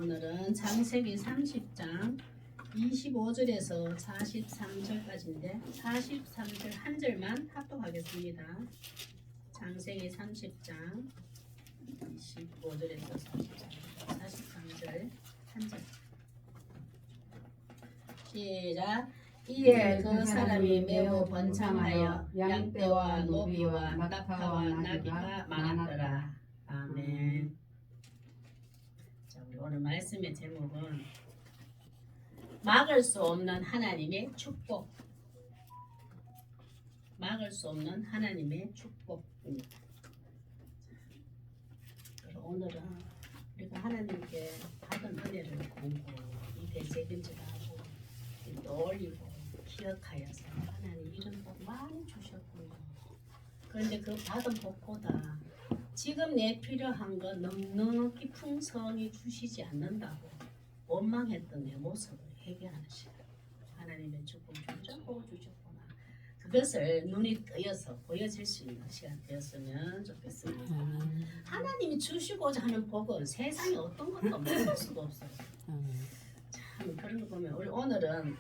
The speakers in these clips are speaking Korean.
오늘은 창세기 30장 25절에서 43절까지인데 43절 한 절만 합독하겠습니다. 창세기 30장 25절에서 43절 한 절. 시작. 이에 그 사람이 매우 번창하여 양떼와 노비와 낙타와 나귀가 많았더라. 아멘. 자, 우리 오늘 말씀의 제목은 막을 수 없는 하나님의 축복. 막을 수 없는 하나님의 축복입니다. 오늘은 우리가 하나님께 받은 은혜를 공고히 되새김질하고 떠올리고 기억하여서 하나님 이런 복 많이 주셨군요. 그런데 그 받은 복보다 지금 내 필요한 거 넉넉히 풍성히 주시지 않는다고 원망했던 내 모습을 회개하는 시간. 하나님의 축복 주셨구나. 그것을 눈이 뜨여서 보여질 수 있는 시간 되었으면 좋겠습니다. 하나님이 주시고자 하는 복은 세상에 어떤 것도 먹을 수가 없어요. 참 그런 거 보면 우리 오늘은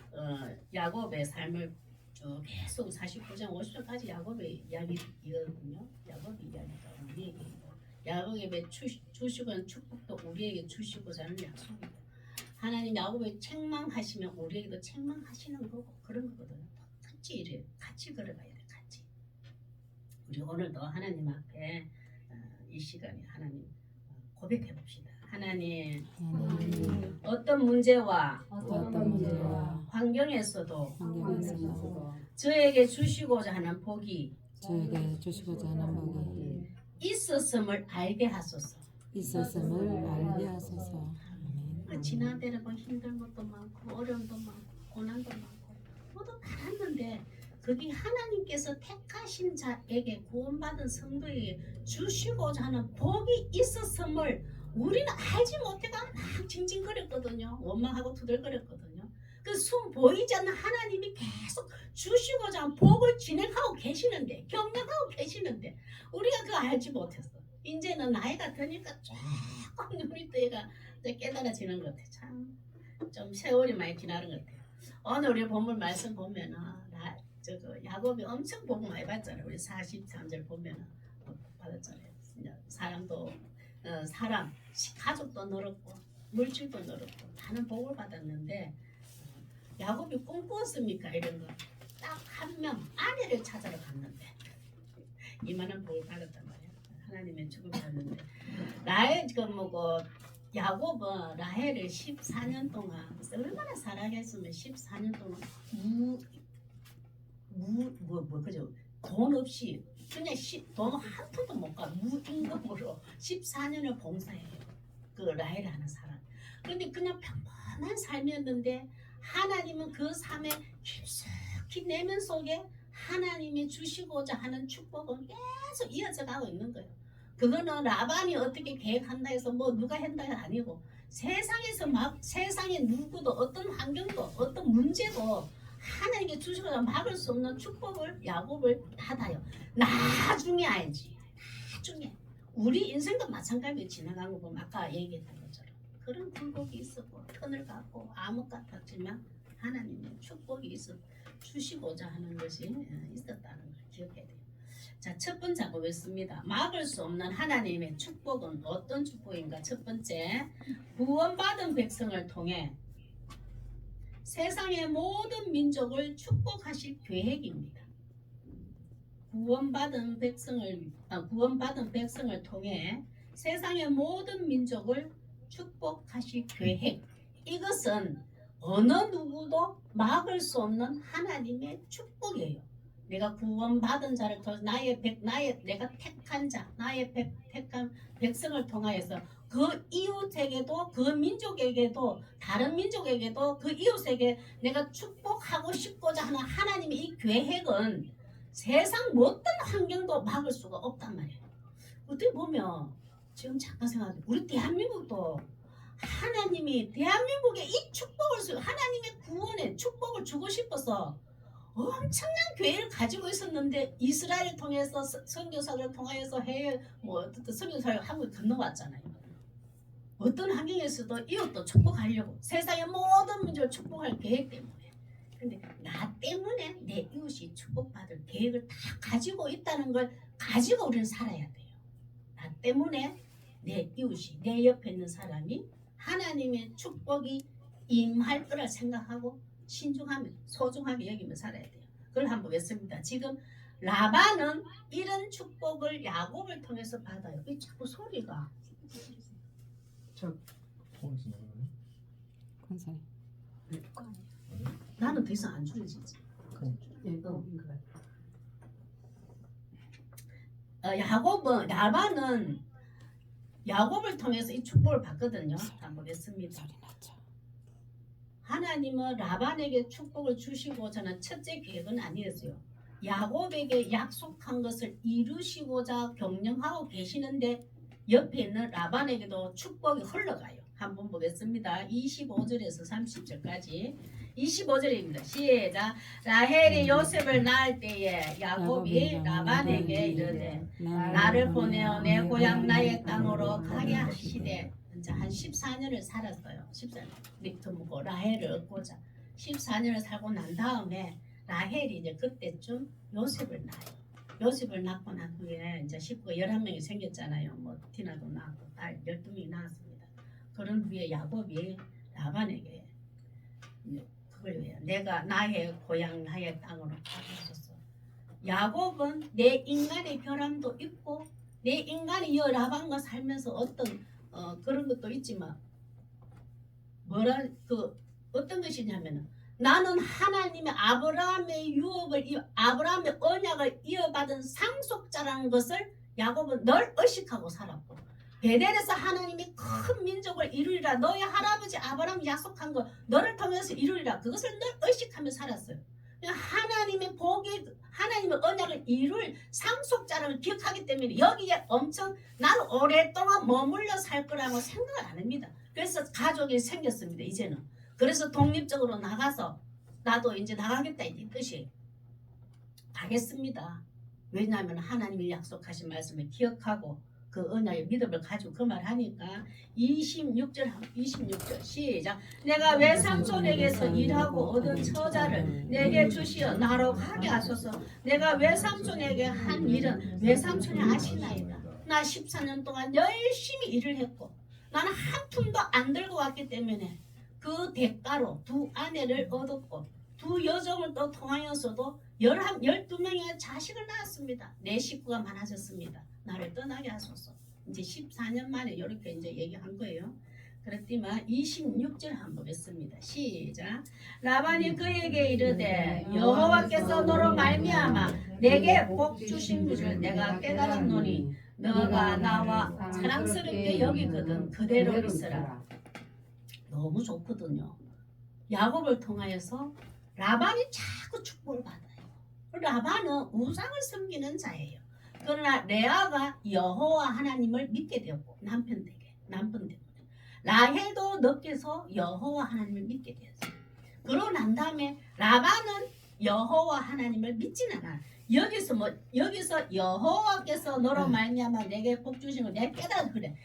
야곱의 삶을 쭉 계속 49장 50절까지 야곱의 이야기거든요. 야곱의 이야기가 우리 얘기고 야곱에게 주시고 하는 축복도 우리에게 주시고자 하는 약속이고 하나님 야곱에 책망하시면 우리에게도 책망하시는 거고 그런 거거든요. 같이 이래 같이 걸어가야 돼. 같이 우리 오늘도 하나님 앞에 이 시간에 하나님 고백해 봅시다. 하나님 어떤 문제와 환경에서도 저에게 주시고자 하는 복이 있었음을 알게 하소서. 지난 때는 힘든 것도 많고 어려움도 많고 고난도 많고 모두 많았는데 거기 하나님께서 택하신 자에게 구원받은 성도에게 주시고자 하는 복이 있었음을 우리는 알지 못해가 막 징징거렸거든요. 원망하고 투덜거렸거든요. 그 숨 보이지 않는 하나님이 계속 주시고자 하는 복을 진행하고 계시는데 경영하고 계시는데 우리가 그거 알지 못했어. 이제는 나이가 드니까 조금 눈이 뜨니까 깨달아지는 것 같아. 참 좀 세월이 많이 지나는 것 같아요. 오늘 우리 본문 말씀 보면은 야곱이 엄청 복 많이 받잖아요. 우리 43절 보면은 받았잖아요. 사람도 사람 가족도 늘었고 물질도 늘었고 많은 복을 받았는데 야곱이 꿈꾸었습니까? 이런 거 딱 한 명 아내를 찾아러 갔는데 이만한 복을 받았단 말이야. 하나님의 축복을 받는데 라헬 야곱은 라헬을 14년 동안 얼마나 사랑했으면 14년 동안 그죠? 돈 없이 그냥 돈 한 푼도 못 가 무임금으로 14년을 봉사해요. 그 라헬하는 사람. 그런데 그냥 평범한 삶이었는데 하나님은 그 삶에 깊숙이 내면 속에 하나님이 주시고자 하는 축복은 계속 이어져 가고 있는 거예요. 그거는 라반이 어떻게 계획한다 해서 누가 한다가 아니고 세상에 누구도 어떤 환경도 어떤 문제도 하나님께 주시고자 막을 수 없는 축복을 야곱을 받아요. 나중에 알지. 나중에 우리 인생도 마찬가지로 지나간 거 보면 아까 얘기했던 것처럼 그런 굴곡이 있었고 턴을 갖고 암흑 같았지만 하나님의 축복이 주시고자 하는 것이 있었다는 걸 기억해야 돼요. 자, 첫 번째 보겠습니다. 막을 수 없는 하나님의 축복은 어떤 축복인가? 첫 번째, 구원받은 백성을 통해 세상의 모든 민족을 축복하실 계획입니다. 구원받은 백성을 통해 세상의 모든 민족을 축복하실 계획. 이것은 어느 누구도 막을 수 없는 하나님의 축복이에요. 내가 구원받은 자를 통해 내가 택한 자, 택한 백성을 통하여서 그 이웃에게도 그 민족에게도 다른 민족에게도 그 이웃에게 내가 축복하고 싶고자 하는 하나님의 이 계획은 세상 어떤 환경도 막을 수가 없단 말이에요. 어떻게 보면 지금 잠깐 생각해 우리 대한민국도 하나님이 대한민국에 이 축복을 하나님의 구원의 축복을 주고 싶어서 엄청난 교회를 가지고 있었는데 이스라엘을 통해서 선교사를 통하여서 해외 어떤 선교사를 한국에 건너왔잖아요. 어떤 환경에서도 이웃도 축복하려고 세상의 모든 문제를 축복할 계획 때문에. 근데 나 때문에 내 이웃이 축복받을 계획을 다 가지고 있다는 걸 가지고 우리는 살아야 돼요. 나 때문에 내 이웃이 내 옆에 있는 사람이 하나님의 축복이 임할 거라 생각하고 신중하며 소중하게 여기며 살아야 돼요. 그걸 한번 보겠습니다. 지금 라반은 이런 축복을 야곱을 통해서 받아요. 이 자꾸 소리가 폰에서 나가나요? 권사님. 나는 더 이상 안 줄여지지. 야곱은 라반은 야곱을 통해서 이 축복을 받거든요. 한번 보겠습니다. 소리 났죠. 하나님은 라반에게 축복을 주시고 저는 첫째 계획은 아니었어요. 야곱에게 약속한 것을 이루시고자 경영하고 계시는데 옆에 있는 라반에게도 축복이 흘러가요. 한번 보겠습니다. 25절에서 30절까지 25절입니다. 시작. 라헬이 요셉을 낳을 때에 야곱이 라반에게 이르되 나를 보내어 내 고향 나의 땅으로 가게 하시되 이제 한 14년을 살았어요. 14년. 립트무고 라헬을 얻고자 14년을 살고 난 다음에 라헬이 이제 그때쯤 요셉을 낳아요. 요셉을 낳고 난 후에 이제 식구가 11명이 생겼잖아요. 뭐 디나도 낳고 딸 12명이 낳았습니다. 그런 후에 야곱이 라반에게 그걸 왜요? 내가 나의 고향 나의 땅으로 가겠소서. 야곱은 내 인간의 결함도 있고 내 인간이 이 라반과 살면서 어떤 그런 것도 있지만 어떤 것이냐면은 나는 하나님의 아브라함의 유업을 아브라함의 언약을 이어받은 상속자라는 것을 야곱은 늘 의식하고 살았고 베델에서 하나님이 큰 민족을 이루리라 너의 할아버지 아브라함이 약속한 거 너를 통해서 이루리라 그것을 늘 의식하며 살았어요. 하나님의 복이 하나님의 언약을 이룰 상속자를 기억하기 때문에 여기에 엄청 나는 오랫동안 머물러 살 거라고 생각을 안 합니다. 그래서 가족이 생겼습니다. 이제는. 그래서 독립적으로 나가서 나도 이제 나가겠다 이 뜻이 가겠습니다. 왜냐하면 하나님이 약속하신 말씀을 기억하고 그 언약의 믿음을 가지고 그 말 하니까 26절 시작. 내가 외삼촌에게서 일하고 얻은 처자를 내게 주시어 나로 가게 하소서. 내가 외삼촌에게 한 일은 외삼촌이 아시나이다. 나 14년 동안 열심히 일을 했고 나는 한 푼도 안 들고 왔기 때문에 그 대가로 두 아내를 얻었고 두 여종을 또 통하여서도 12명의 자식을 낳았습니다. 내 식구가 많아졌습니다. 나를 떠나게 하소서. 이제 14년 만에 이렇게 이제 얘기한 거예요. 그렇지만 26절 한번 보겠습니다. 시작. 라반이 그에게 이르되 여호와께서 너로 말미암아 내게 복 주신 것을 내가 깨달았노니 너가 나와 사랑스럽게 여기거든 그대로 있으라. 너무 좋거든요. 야곱을 통하여서 라반이 자꾸 축복을 받아요. 라반은 우상을 섬기는 자예요. 그러나 레아가 여호와 하나님을 믿게 되었고 남편 때문에 라헬도 늦게서 여호와 하나님을 믿게 되었어요. 그러고 난 다음에 라반은 여호와 하나님을 믿지는 않아. 여기서 여호와께서 너로 말미암아 내게 복 주신 걸 내가 깨달아 그래.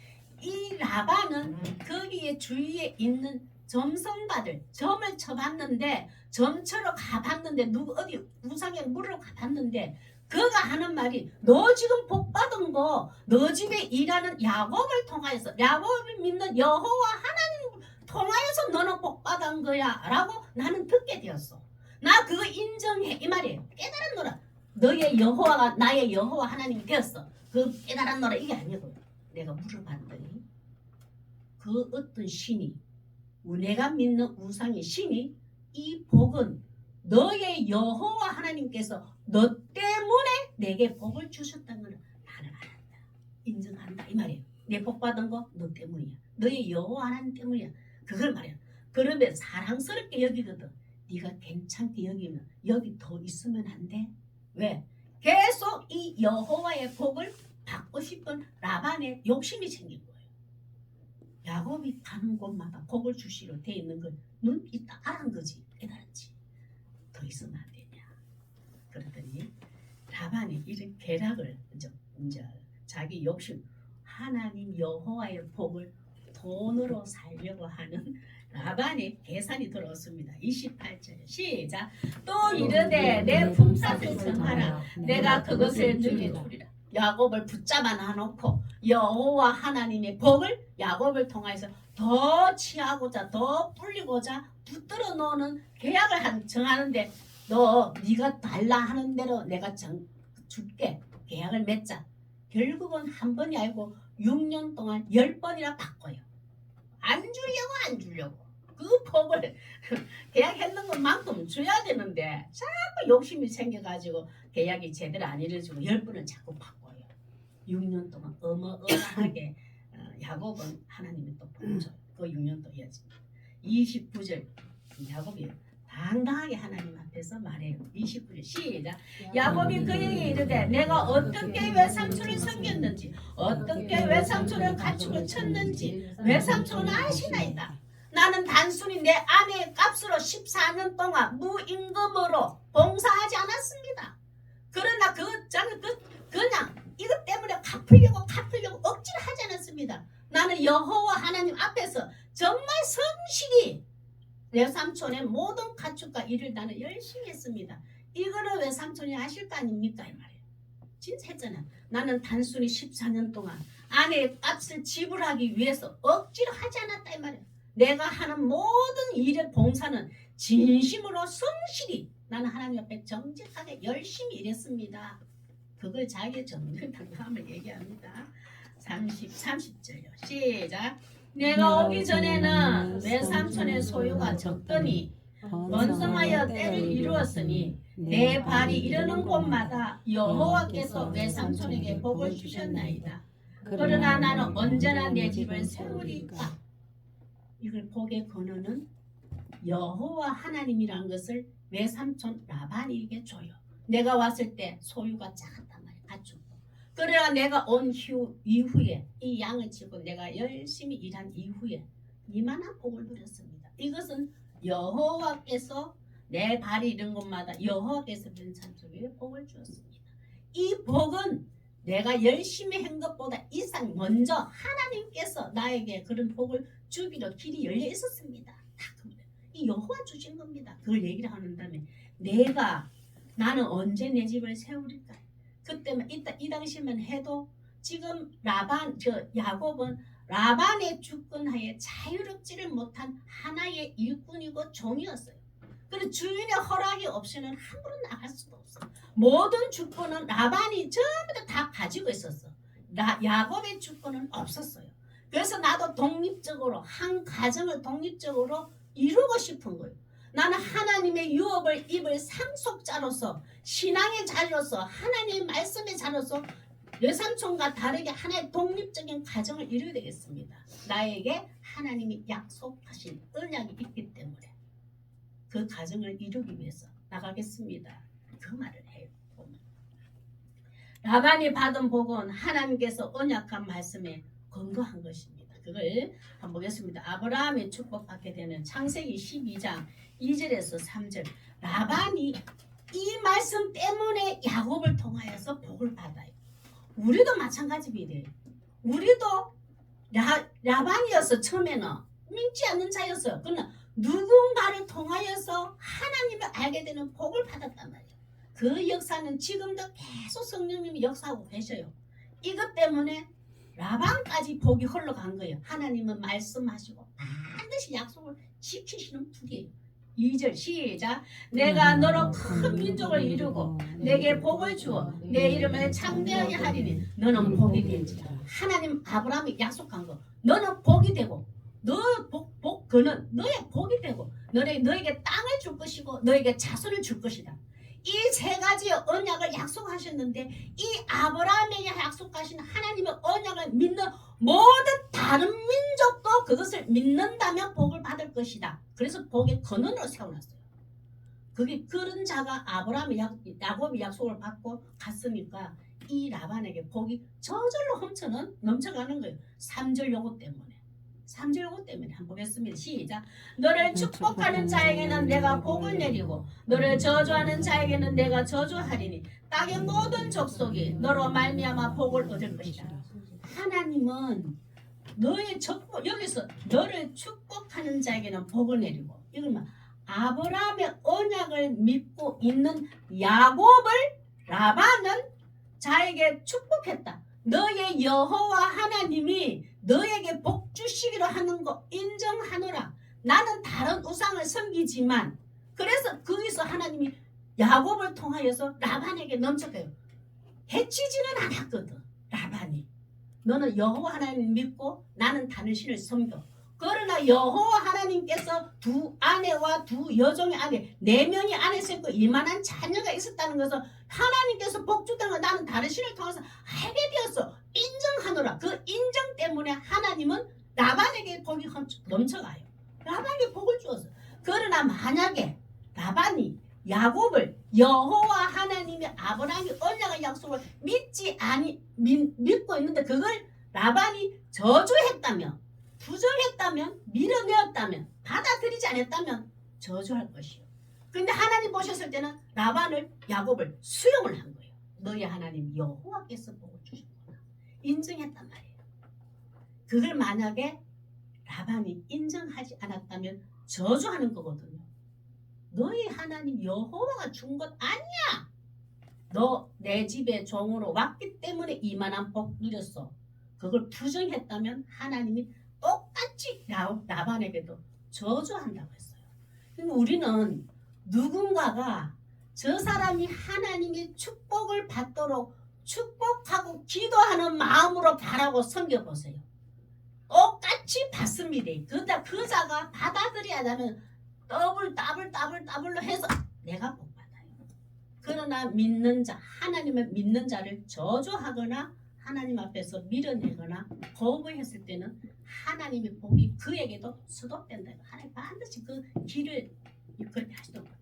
이 라반은 거기에 주위에 있는 점성받을 점을 쳐봤는데 점처럼 가봤는데 어디 우상에 물으러 가봤는데 그가 하는 말이 너 지금 복 받은 거 너 집에 일하는 야곱을 통하여서 야곱이 믿는 여호와 하나님 통하여서 너는 복 받은 거야 라고 나는 듣게 되었어. 나 그거 인정해 이 말이에요. 깨달았노라. 너의 여호와가 나의 여호와 하나님이 되었어. 그 깨달았노라 이게 아니고 내가 물어봤더니 그 어떤 신이 내가 믿는 우상의 신이 이 복은 너의 여호와 하나님께서 너 때문에 내게 복을 주셨다는 걸 나는 알았다. 인정한다 이 말이에요. 내 복 받은 거 너 때문이야. 너의 여호와 하나님 때문이야. 그걸 말이야. 그러면 사랑스럽게 여기거든. 네가 괜찮게 여기면 여기 더 있으면 안 돼. 왜? 계속 이 여호와의 복을 받고 싶은 라반의 욕심이 생긴 거예요. 야곱이 가는 곳마다 복을 주시로 돼 있는 걸 눈 있다 알은 거지. 깨달았지. 더 있으면 안 되냐. 그러더니 라반이 이런 계략을 이제 자기 욕심 하나님 여호와의 복을 돈으로 살려고 하는 라반의 계산이 들어왔습니다. 28절 시작. 또 이르되 내 품삯을 정하라. 내가 그것을 너희에게 주리라. 야곱을 붙잡아 놔놓고 여호와 하나님의 복을 야곱을 통해서 더 취하고자 더 불리고자 붙들어 놓는 계약을 정하는데 네가 달라 하는 대로 내가 줄게. 계약을 맺자. 결국은 한 번이 아니고 6년 동안 10번이나 바꿔요. 안 주려고 그 복을 계약했는 것만큼 줘야 되는데 자꾸 욕심이 생겨가지고 계약이 제대로 안 이루어지고 10번을 자꾸 바꿔요. 6년 동안 어마어마하게 야곱은 하나님이 또 복 줘요. 그 6년 또 이어집니다. 29절 야곱이 당당하게 하나님 앞에서 말해요. 29절 시작. 야곱이 그에게 이르되 내가 어떻게 외삼촌을 섬겼는지 어떻게 외삼촌을 가축을 쳤는지 외삼촌은 아시나이다. 나는 단순히 내 아내의 값으로 14년 동안 무임금으로 봉사하지 않았습니다. 그러나 그냥 이것 때문에 갚으려고 억지로 하지 않았습니다. 나는 여호와 하나님 앞에서 정말 성실히 외삼촌의 모든 가축과 일을 나는 열심히 했습니다. 이거는 외삼촌이 아실 거 아닙니까? 이 말이에요. 진짜 했잖아. 나는 단순히 14년 동안 아내의 값을 지불하기 위해서 억지로 하지 않았다 이 말이에요. 내가 하는 모든 일의 봉사는 진심으로 성실히 나는 하나님 앞에 정직하게 열심히 일했습니다. 그걸 자기의 정직함을 얘기합니다. 30절요. 시작. 내가 오기 전에는 외삼촌의 소유가 적더니 번성하여 때를 이루었으니 내 발이 이르는 곳마다 여호와께서 외삼촌에게 복을 주셨나이다. 그러나 나는 언제나 내 집을 세우리까. 이걸 복의 근원은 여호와 하나님이라는 것을 외삼촌 라반에게 줘요. 내가 왔을 때 소유가 작았단 말이야. 가축. 그래야 내가 온 이후에 이 양을 치고 내가 열심히 일한 이후에 이만한 복을 누렸습니다. 이것은 여호와께서 내 발이 이른 곳마다 여호와께서 외삼촌에게 복을 주었습니다. 이 복은 내가 열심히 한 것보다 이상 먼저 하나님께서 나에게 그런 복을 주기로 길이 열려 있었습니다. 이 여호와 주신 겁니다. 그걸 얘기를 하는 다음에 나는 언제 내 집을 세우릴까? 그때만 이 당시만 해도 지금 야곱은 라반의 주권하에 자유롭지를 못한 하나의 일꾼이고 종이었어요. 그리고 주인의 허락이 없이는 함부로 나갈 수도 없어. 모든 주권은 라반이 전부 다 가지고 있었어. 야곱의 주권은 없었어요. 그래서 나도 독립적으로 한 가정을 독립적으로 이루고 싶은 거예요. 나는 하나님의 유업을 입을 상속자로서 신앙의 자로서 하나님의 말씀의 자로서 외삼촌과 다르게 하나의 독립적인 가정을 이루어야 되겠습니다. 나에게 하나님이 약속하신 언약이 있기 때문에 그 가정을 이루기 위해서 나가겠습니다. 그 말을 해요. 라반이 받은 복은 하나님께서 언약한 말씀에 근거한 것입니다. 그걸 한번 보겠습니다. 아브라함이 축복받게 되는 창세기 12장 2절에서 3절. 라반이 이 말씀 때문에 야곱을 통하여서 복을 받아요. 우리도 마찬가지입니다. 우리도 라반이어서 처음에는 믿지 않는 자였어요. 그러나 누군가를 통하여서 하나님을 알게 되는 복을 받았단 말이에요. 그 역사는 지금도 계속 성령님이 역사하고 계셔요. 이것 때문에 라반까지 복이 흘러간 거예요. 하나님은 말씀하시고 반드시 약속을 지키시는 분이에요. 2절 시작. 내가 너로 큰 민족을 이루고 내게 복을 주어 내 이름을 창대하게 하리니 너는 복이 될지라. 하나님 아브라함이 약속한 거. 너는 복이 되고 그는 너의 복이 되고 너에게 땅을 줄 것이고 너에게 자손을 줄 것이다. 이 세 가지의 언약을 약속하셨는데 이 아브라함에게 약속하신 하나님의 언약을 믿는 모든 다른 민족도 그것을 믿는다면 복을 받을 것이다. 그래서 복의 근원으로 세워놨어요. 그런 자가 야곱이 약속을 받고 갔으니까 이 라반에게 복이 저절로 넘쳐가는 거예요. 3절 요거 때문에. 3절 요거 때문에 한번 보겠습니다. 시작. 너를 축복하는 자에게는 내가 복을 내리고 너를 저주하는 자에게는 내가 저주하리니 땅의 모든 족속이 너로 말미암아 복을 얻을 것이다. 하나님은 너의 축복 여기서 너를 축복하는 자에게는 복을 내리고 이건 아브라함의 언약을 믿고 있는 야곱을 라반은 자에게 축복했다. 너의 여호와 하나님이 너에게 복 주시기로 하는 거 인정하노라. 나는 다른 우상을 섬기지만 그래서 거기서 하나님이 야곱을 통하여서 라반에게 넘쳐가요. 해치지는 않았거든. 라반이 너는 여호와 하나님 믿고 나는 다른 신을 섬겨. 그러나 여호와 하나님께서 두 아내와 두 여종의 아내 4명의 아내서 있고 이만한 자녀가 있었다는 것을 하나님께서 복 주다는 걸 나는 다른 신을 통해서 알게 되었어. 인정하노라. 그 인정 때문에 하나님은 라반에게 복이 넘쳐가요. 라반에게 복을 주었어. 그러나 만약에 라반이 야곱을 여호와 하나님의 아브라함이 언약의 약속을 믿고 있는데 그걸 라반이 저주했다면 부정했다면 밀어내었다면 받아들이지 않았다면 저주할 것이요. 근데 하나님 보셨을 때는 라반을 야곱을 수용을 한 거예요. 너희 하나님 여호와께서 복을 주셨구나. 인정했단 말이에요. 그걸 만약에 라반이 인정하지 않았다면 저주하는 거거든요. 너희 하나님 여호와가 준 것 아니야. 너 내 집에 종으로 왔기 때문에 이만한 복 누렸어. 그걸 부정했다면 하나님이 똑같이 라반에게도 저주한다고 했어요. 그러니까 우리는 누군가가 저 사람이 하나님의 축복을 받도록 축복하고 기도하는 마음으로 바라고 섬겨보세요. 똑같이 받습니다. 그러다 그 자가 받아들여야 하면 더블로 해서 내가 복 받아요. 그러나 믿는 자, 하나님을 믿는 자를 저주하거나 하나님 앞에서 밀어내거나 거부했을 때는 하나님의 복이 그에게도 수독된다. 하나님 반드시 그 길을 그렇게 하시더라고요.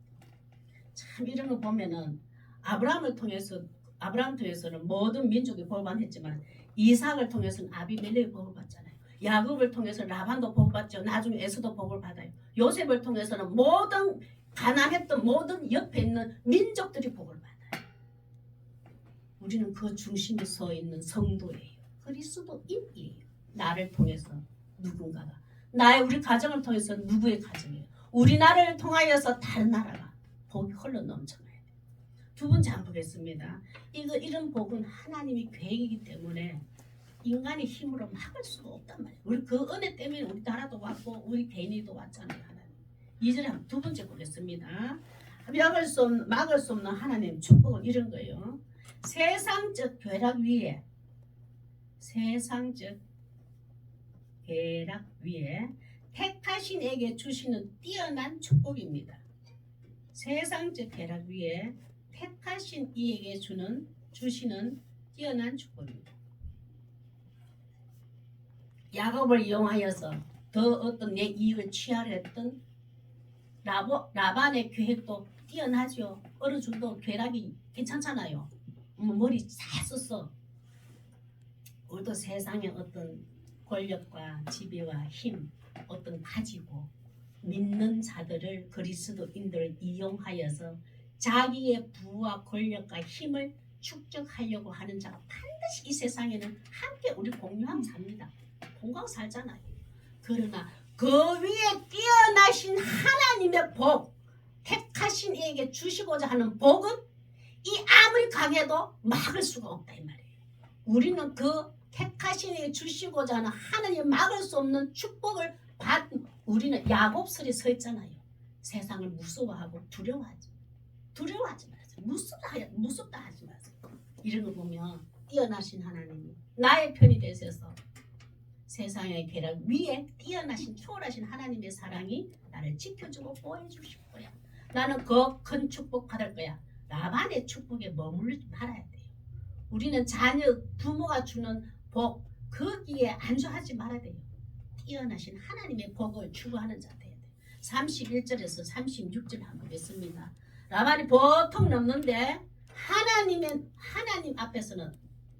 참 이런 거 보면은 아브라함 통해서는 모든 민족이 복을 받았지만 이삭을 통해서는 아비멜렉이 복을 받잖아요. 야곱을 통해서 라반도 복을 받죠. 나중에 에서도 복을 받아요. 요셉을 통해서는 모든 가난했던 모든 옆에 있는 민족들이 복을 받아요. 우리는 그 중심에 서 있는 성도예요. 그리스도인이에요. 나를 통해서 누군가가 우리 가정을 통해서 누구의 가정이에요. 우리나라를 통하여서 다른 나라가 복이 흘러 넘쳐나요. 두 번째 한번 보겠습니다. 이런 복은 하나님의 계획이기 때문에 인간의 힘으로 막을 수가 없단 말이에요. 우리 그 은혜 때문에 우리 나라도 왔고 우리 개인도 왔잖아요. 하나님. 2절에 두 번째 보겠습니다. 막을 수 없는 하나님 축복은 이런 거예요. 세상적 궤락 위에 택하신 에게 주시는 뛰어난 축복입니다. 세상적 궤락 위에 택하신 이에게 주시는 뛰어난 축복입니다. 야곱을 이용하여서 더 어떤 내 이익을 취하려 했던 라반의 계획도 뛰어나죠. 어느 정도 궤락이 괜찮잖아요. 머리 잘 썼어. 우리도 세상의 어떤 권력과 지배와 힘 어떤 가지고 믿는 자들을 그리스도인들을 이용하여서 자기의 부와 권력과 힘을 축적하려고 하는 자가 반드시 이 세상에는 함께 우리 공유하고 삽니다. 공유하고 살잖아요. 그러나 그 위에 뛰어나신 하나님의 복, 택하신 이에게 주시고자 하는 복은 이 아무리 강해도 막을 수가 없다 이 말이에요. 우리는 그 택하신 이에게 주시고자 하는 하나님 막을 수 없는 축복을 받은 우리는 야곱설에 서 있잖아요. 세상을 무서워하고 두려워하지 마세요. 무섭다 하지 마세요. 이런 거 보면 뛰어나신 하나님이 나의 편이 되셔서 세상의 궤락 위에 뛰어나신 초월하신 하나님의 사랑이 나를 지켜주고 보호해주실 거야. 나는 그 큰 축복 받을 거야. 라반의 축복에 머무르지 말아야 돼요. 우리는 자녀 부모가 주는 복 거기에 안주하지 말아야 돼요. 뛰어나신 하나님의 복을 추구하는 자 돼야 돼요. 31절에서 36절 한번 보겠습니다. 라반이 보통 넘는데 하나님 앞에서는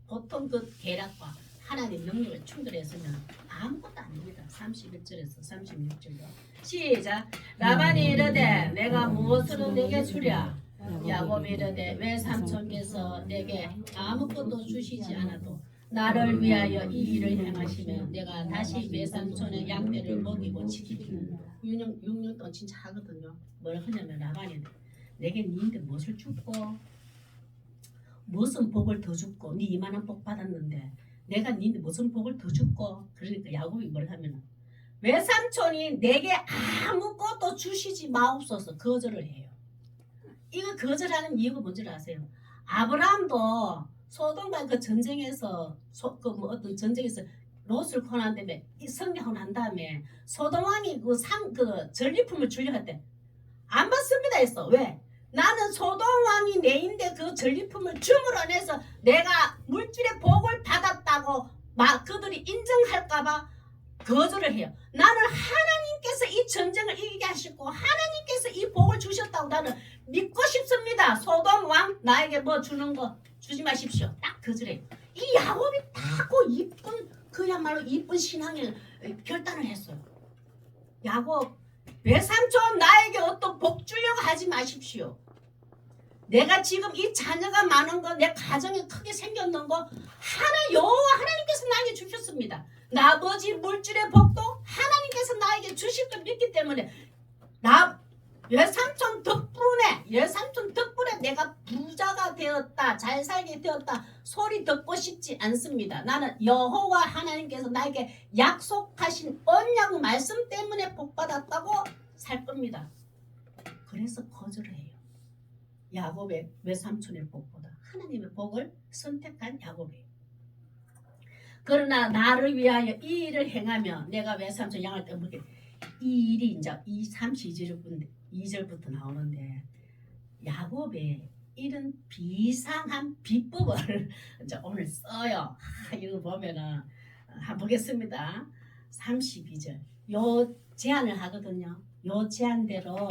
보통 그 계략과 하나님 능력을 충돌했으면 아무것도 아닙니다. 31절에서 36절로 시작. 라반이 이르되 내가 무엇으로 내게 주랴. 야곱이 이르되 왜 삼촌께서 내게 아무것도 주시지 않아도 나를 위하여 이 일을 행하시면 내가 다시 외삼촌의 양떼를 먹이고 지키리라. 6년 동안 진짜 하거든요. 뭐라 하냐면 라반이 내게 니인데 무엇을 주고 무슨 복을 더 주고 니 이만한 복 받았는데 내가 니인데 무슨 복을 더 주고 그러니까 야곱이 뭘 하면은 외삼촌이 내게 아무것도 주시지 마옵소서 거절을 해요. 이거 거절하는 이유가 뭔지 아세요? 아브라함도 소돔과 그 전쟁에서 뭐 어떤 전쟁에서 롯을 권한 다음에 성경하고 난 다음에 소돔 왕이 그 전리품을 주려고 했대. 안 받습니다 했어. 왜? 나는 소돔 왕이 내인데 그 전리품을 줌으로 인해서 내가 물질의 복을 받았다고 그들이 인정할까봐 거절을 해요. 나는 하나님께서 이 전쟁을 이기게 하시고 하나님께서 이 복을 주셨다고 나는 믿고 싶습니다. 소돔 왕 나에게 뭐 주는 거 주지 마십시오. 딱 거절해요. 이 야곱이 딱고 이쁜 그야말로 이쁜 신앙의 결단을 했어요. 야곱 외삼촌 나에게 어떤 복 주려고 하지 마십시오. 내가 지금 이 자녀가 많은 거 내 가정이 크게 생겼는 거 여호와 하나님께서 나에게 주셨습니다. 나머지 물질의 복도 하나님께서 나에게 주실 걸 믿기 때문에 외삼촌 덕분에 내가 부자가 되었다 잘 살게 되었다 소리 듣고 싶지 않습니다. 나는 여호와 하나님께서 나에게 약속하신 언약 말씀 때문에 복받았다고 살 겁니다. 그래서 거절을 해요. 야곱의 외삼촌의 복보다 하나님의 복을 선택한 야곱이에요. 그러나 나를 위하여 이 일을 행하며 내가 외삼촌 양을 떠먹게 이 일이 이제 이 32절부터 나오는데 야곱의 이런 비상한 비법을 이제 오늘 써요. 이거 보면은 한번 보겠습니다. 32절 요 제안을 하거든요. 요 제안대로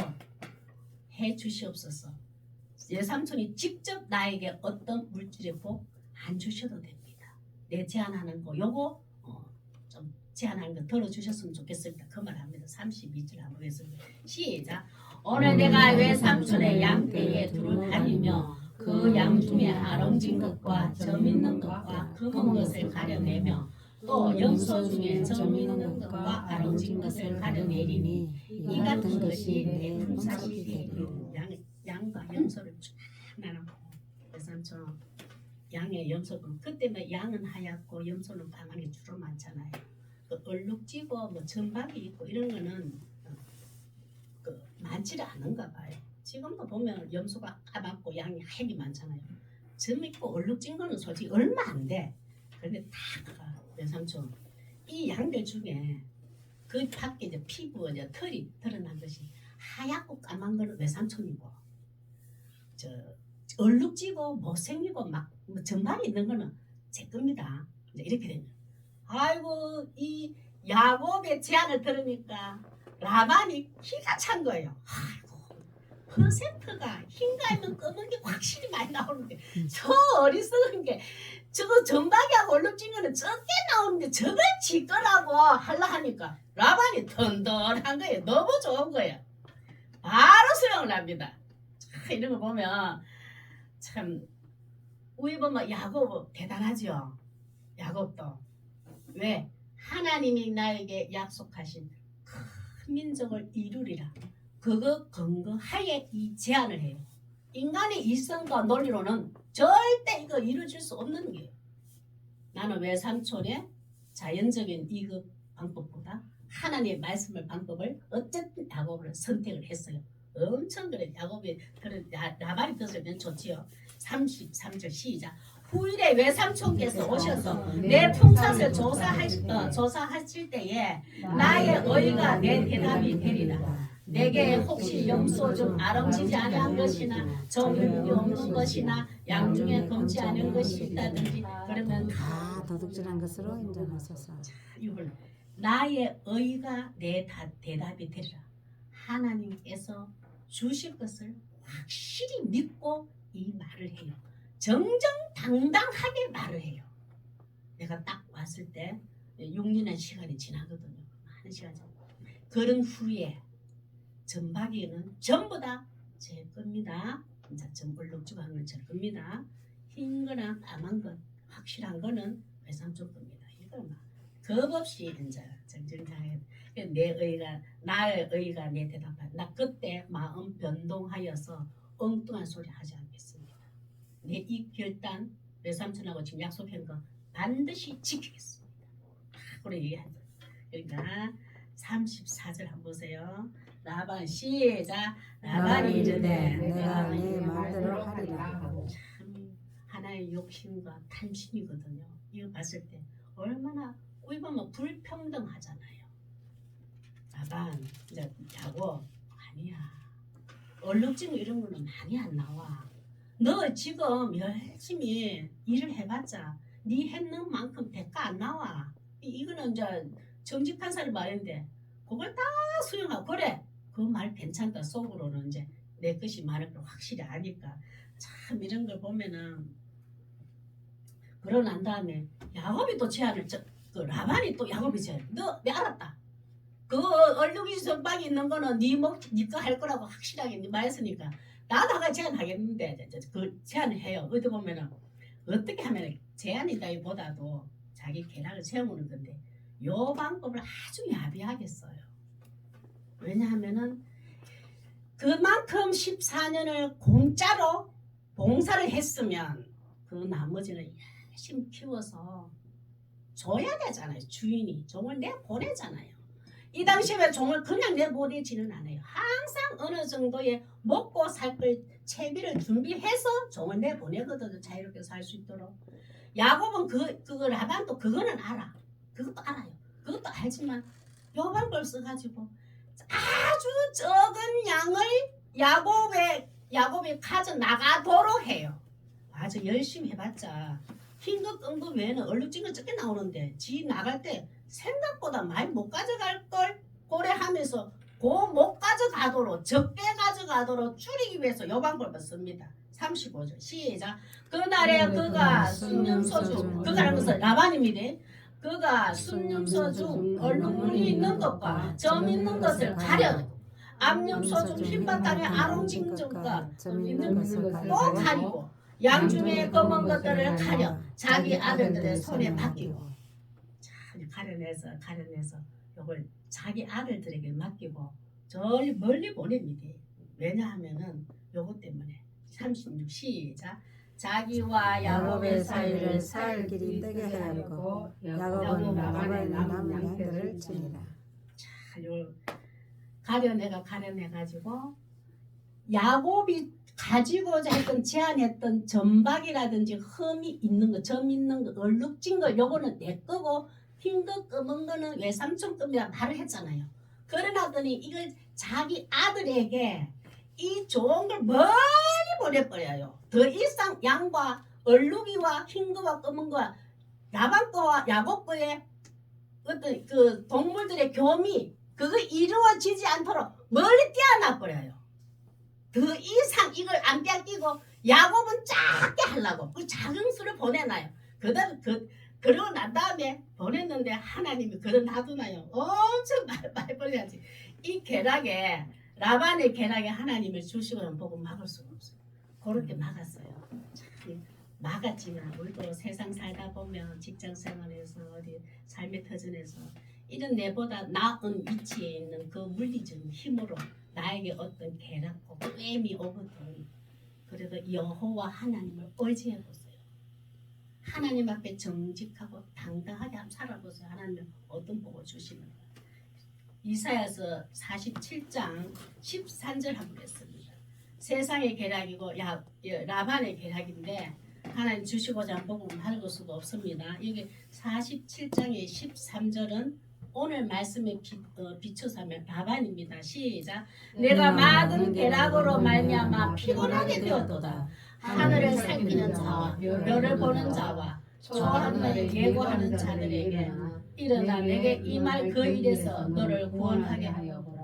해 주시옵소서. 외삼촌이 직접 나에게 어떤 물질의 복 안 주셔도 됩니다. 내 제안하는 거 요거 좀 제안하는 거 들어주셨으면 좋겠습니다. 그 말 합니다. 32절 한번 보겠습니다. 시작. 오늘 내가 외삼촌의 양떼에 두루 다니며 그 양 중에 아롱진 것과 점 있는 것과 검은 것을 가려내며 또 염소 중에 점 있는 것과 아롱진 것을 가려내리니 이 같은 것이 내 품삯이 되리니 양과 염소를 쫙 나눠고 외삼촌 양의 염소는 그때는 양은 하얗고 염소는 까만 게 주로 많잖아요. 그 얼룩지고 뭐 점박이 있고 이런 거는 많지를 않은가 봐요. 지금도 보면 염소가 까맣고 양이 하얗게 많잖아요. 점 있고 얼룩진 거는 솔직히 얼마 안 돼. 그런데 다 외삼촌 이 양들 중에 그 밖에 이제 피부 이제 털이 드러난 것이 하얗고 까만 거는 외삼촌이고 얼룩지고 못생기고 막 점박이 있는 거는 제 겁니다. 이렇게 되면 아이고 이 야곱의 제안을 들으니까 라반이 기가 찬 거예요. 아이고 퍼센트가 흰가 있는 검은 게 확실히 많이 나오는데 저 어리석은 게 저거 점박이하고 얼룩진 거는 적게 나오는데 저걸 지 거라고 하려 하니까 라반이 던던한 거예요. 너무 좋은 거예요. 바로 수용을 합니다. 이런 거 보면 참 우리 보면 야곱 대단하죠. 야곱도 왜? 하나님이 나에게 약속하신 큰 민족을 이루리라. 그거 근거하에 이 제안을 해요. 인간의 이성과 논리로는 절대 이거 이루어질 수 없는 게 나는 외삼촌의 자연적인 이거 방법보다 하나님의 말씀을 방법을 어쨌든 야곱을 선택을 했어요. 엄청 그래. 야곱이 그래 라반이 들으면 좋지요. 33절 시작. 후일에 외삼촌께서 오셔서 내 품삯을 조사하실 때에 나의 의가 내 대답이 되리라. 내게 혹시 염소 중 아름지지 않은 것이나 점이 없는 것이나 양 중에 검지 않은 것이 있다든지 그러면 다 도둑질한 것으로 인정하소서. 이걸 나의 의가 내 대답이 되리라. 하나님께서 주실 것을 확실히 믿고 이 말을 해요. 정정당당하게 말을 해요. 내가 딱 왔을 때 6년의 시간이 지나거든요. 많은 시간이. 그런 후에 점박이는 전부 다 제 겁니다. 이제 점 얼룩지고 하는 건 제 겁니다. 흰 거나 까만 것 확실한 거는 외삼촌 겁니다. 이걸 막겁 없이 이제 정정당해. 내 의가 나의 의가 내 대답한. 나 그때 마음 변동하여서 엉뚱한 소리 하지 않겠습니다. 내 이 결단 외삼촌하고 지금 약속한 거 반드시 지키겠습니다. 그래 얘기한 거. 그러니까 34절 한번 보세요. 라반 시작. 라반이 이르되 내가 네 말대로 하리라. 참 하나의 욕심과 탐심이거든요. 이거 봤을 때 얼마나 우리 보면 불평등하잖아요. 라반 이제 자고 아니야. 얼룩진 이런 거는 많이 안 나와. 너 지금 열심히 일을 해봤자 네 했는 만큼 대가 안 나와. 이거는 이제 정직한 사람 말인데 그걸 다 수용하고 그래 그 말 괜찮다. 속으로는 이제 내 것이 많을 걸 확실히 아니까 참 이런 걸 보면은 그러고 난 다음에 야곱이 또 제안을 그 라반이 또 야곱이 제안 너 내 알았다. 그 얼룩이 선박이 있는 거는 네거 할 거라고 확실하게 네 말했으니까 나도 하가 제안하겠는데 그 제안을 해요. 어디 보면은 어떻게 하면 제안이다기보다도 자기 계략을 세우는 건데 요 방법을 아주 야비하게 써요. 왜냐하면은 그만큼 14년을 공짜로 봉사를 했으면 그 나머지는 열심히 키워서 줘야 되잖아요. 주인이 종을 내보내잖아요. 이 당시에 종을 그냥 내보내지는 않아요. 항상 어느 정도의 먹고 살 걸 채비를 준비해서 종을 내보내거든요. 자유롭게 살 수 있도록. 야곱은 그 라반도 그거는 알아. 그것도 알아요. 그것도 알지만 요 방법을 써가지고 아주 적은 양을 야곱이 가져 나가도록 해요. 아주 열심히 해봤자 흰거 끈 거 외에는 얼룩진 거 적게 나오는데 지 나갈 때 생각보다 많이 못 가져갈 걸 고려하면서 못 가져가도록 적게 가져가도록 줄이기 위해서 요 방법을 씁니다. 35절 시작. 그날에 그가 순념소주 그가 하면서 라반입니다. 그가 순념소주 얼룩무늬 있는 것과 점 있는 것을 가려 암염소주 흰바탕에 아롱징정과 점 있는 것을 또 가리고 양 중에 검은 것들을 가려 자기 아들들의 손에 맡기고 잘 가려내서 이걸 자기 아들들에게 맡기고 저리 멀리 보냅니다. 왜냐하면은 요것 때문에 36 시작. 자기와 야곱의 사이를 살 길이 뜨게 하려고 야곱은 라반의 남은 양들을 치니라. 가려내가지고 야곱이 가지고자 했던 제안했던 점박이라든지 흠이 있는 거, 점 있는 거, 얼룩진 거 요거는 내 거고 흰 거, 검은 거는 외삼촌 겁니다. 말을 했잖아요. 그러나더니 이걸 자기 아들에게 이 좋은 걸 멀리 보내버려요. 더 이상 양과 얼룩이와 흰 거와 검은 거와 라반 거와 야곱 거의 어떤 그 동물들의 교미 그거 이루어지지 않도록 멀리 떼어놔 버려요. 더 이상 이걸 안 뺏기고 야곱은 작게 하려고 그 작은 수를 보내놔요. 그러고 난 다음에 보냈는데 하나님이 그걸 놔두나요. 엄청 많이 보내야지. 이 계략에 라반의 계략에 하나님을 주시고는 보고 막을 수가 없어요. 그렇게 막았어요. 참 막았지만 우리도 세상 살다 보면 직장생활에서 어디 삶의 터전에서 이런 내보다 나은 위치에 있는 그 물리적 힘으로 나에게 어떤 계략과 꿰임이 오거든. 그래도 여호와 하나님을 의지해보세요. 하나님 앞에 정직하고 당당하게 한번 살아보세요. 하나님은 어떤 복을 주시는가. 이사야서 47장 13절 한번 했습니다. 세상의 계략이고 라반의 계략인데 하나님 주시고자 한 복은 받을 수가 없습니다. 여기 47장의 13절은 오늘 말씀에 비춰서 하면 라반입니다. 시작. 내가 많은 계략으로 말미암아 피곤하게 되었도다. 하늘을 살피는 자와 별을 보는 자와 초하는 날을 예고하는 자들에게 일어나 내게 이 말 그 일에서 너를 구원하게 하여보라.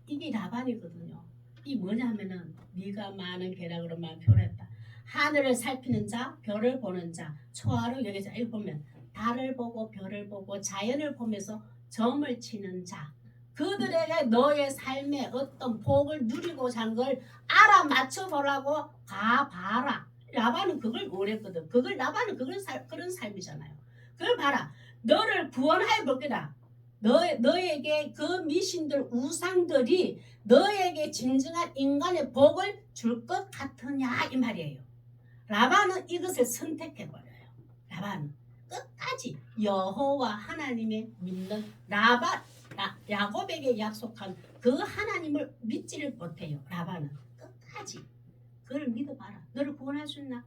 이게 라반이거든요. 이 뭐냐면은 네가 많은 계략으로만 표현했다. 하늘을 살피는 자, 별을 보는 자, 초하루 여기서 이거 보면 달을 보고 별을 보고 자연을 보면서 점을 치는 자, 그들에게 너의 삶의 어떤 복을 누리고자 하는 걸 알아맞혀 보라고 가봐라. 라반은 그걸 원했거든. 라반은 그런 삶이잖아요. 그걸 봐라. 너를 구원하여 볼 거다. 너에게 그 미신들 우상들이 너에게 진정한 인간의 복을 줄 것 같으냐 이 말이에요. 라반은 이것을 선택해버려요. 라반은 끝까지 여호와 하나님의 믿는 야곱에게 약속한 그 하나님을 믿지를 못해요. 라반은 끝까지 그를 믿어봐라. 너를 구원할 수 있나?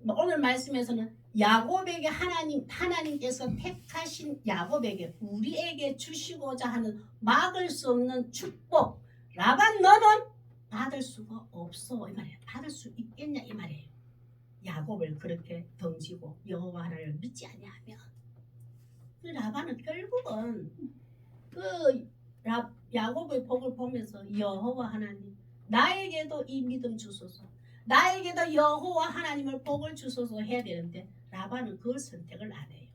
오늘 말씀에서는 야곱에게 하나님께서 택하신 야곱에게 우리에게 주시고자 하는 막을 수 없는 축복. 라반 너는 받을 수가 없어 이 말이에요. 받을 수 있겠냐 이 말이에요. 야곱을 그렇게 던지고 여호와 하나님을 믿지 아니하면 그 라반은 결국은 야곱의 복을 보면서 여호와 하나님 나에게도 이 믿음 주소서, 나에게도 여호와 하나님을 복을 주소서 해야 되는데 라반은 그걸 선택을 안 해요.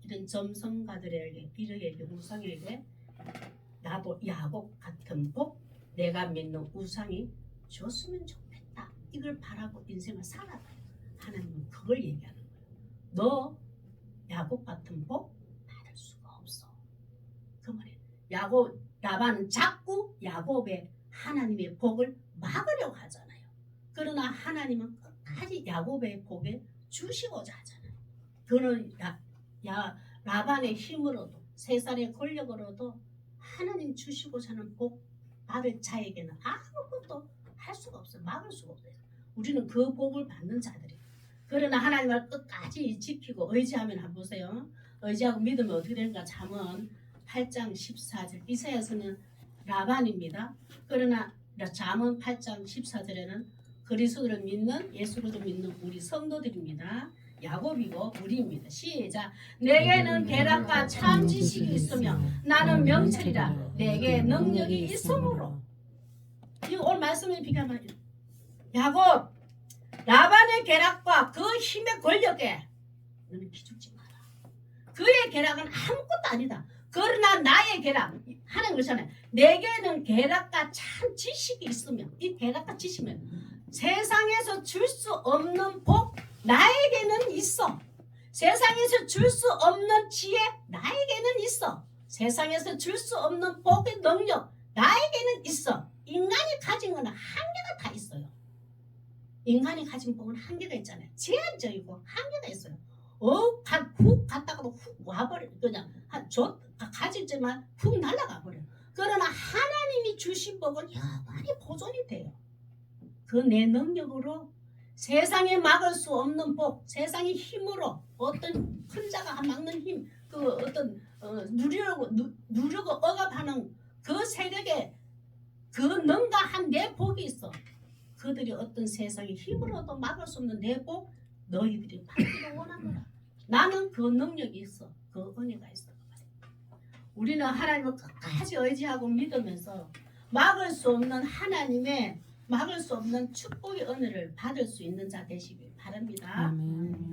이런 점성가들에게 이르에게 우상에게 나도 야곱 같은 복 내가 믿는 우상이 줬으면 좋겠다. 이걸 바라고 인생을 살아가요. 하나님은 그걸 얘기하는 거예요. 너 야곱 같은 복 받을 수가 없어. 그 말이에요. 라반은 자꾸 야곱의 하나님의 복을 막으려고 하잖아요. 그러나 하나님은 끝까지 야곱의 복에 주시고자 하잖아요. 그는 라반의 힘으로도 세상의 권력으로도 하나님 주시고자 하는 복 받을 자에게는 아무것도 할 수가 없어요. 막을 수가 없어요. 우리는 그 복을 받는 자들이에요. 그러나 하나님을 끝까지 지키고 의지하면 한번 보세요. 의지하고 믿으면 어떻게 되는가? 잠언 8장 14절 이사야서는 라반입니다. 그러나 잠언 8장 14절에는 그리스도를 믿는 예수 그리스도를 믿는 우리 성도들입니다. 야곱이고 우리입니다. 시작. 내게는 계략과 참 지식이 있으며 나는 명철이라 내게 능력이 있으므로. 이거 오늘 말씀에 비교하면 야곱 라반의 계략과 그 힘의 권력에 너는 기죽지 마라. 그의 계략은 아무것도 아니다. 그러나 나의 계략 하나님 그러잖아요. 내게는 계략과 참 지식이 있으며 이 계략과 지식은 세상에서 줄 수 없는 복 나에게는 있어. 세상에서 줄 수 없는 지혜 나에게는 있어. 세상에서 줄 수 없는 복의 능력 나에게는 있어. 인간이 가진 것은 한계가 다 있어요. 인간이 가진 복은 한계가 있잖아요. 제한적이고 한계가 있어요. 훅 갔다가도 훅 와버려. 그냥 가지지만 훅 날아가 버려. 그러나 하나님이 주신 복은 영원히 보존이 돼요. 그 내 능력으로 세상에 막을 수 없는 복, 세상의 힘으로 어떤 큰 자가 막는 힘, 그 어떤 누르고 억압하는 그 세력에 그 능가한 내 복이 있어. 그들이 어떤 세상의 힘으로도 막을 수 없는 내 복 너희들이 받기를 원하노라. 나는 그 능력이 있어. 그 은혜가 있어. 우리는 하나님을 끝까지 의지하고 믿으면서 막을 수 없는 하나님의 막을 수 없는 축복의 은혜를 받을 수 있는 자 되시길 바랍니다.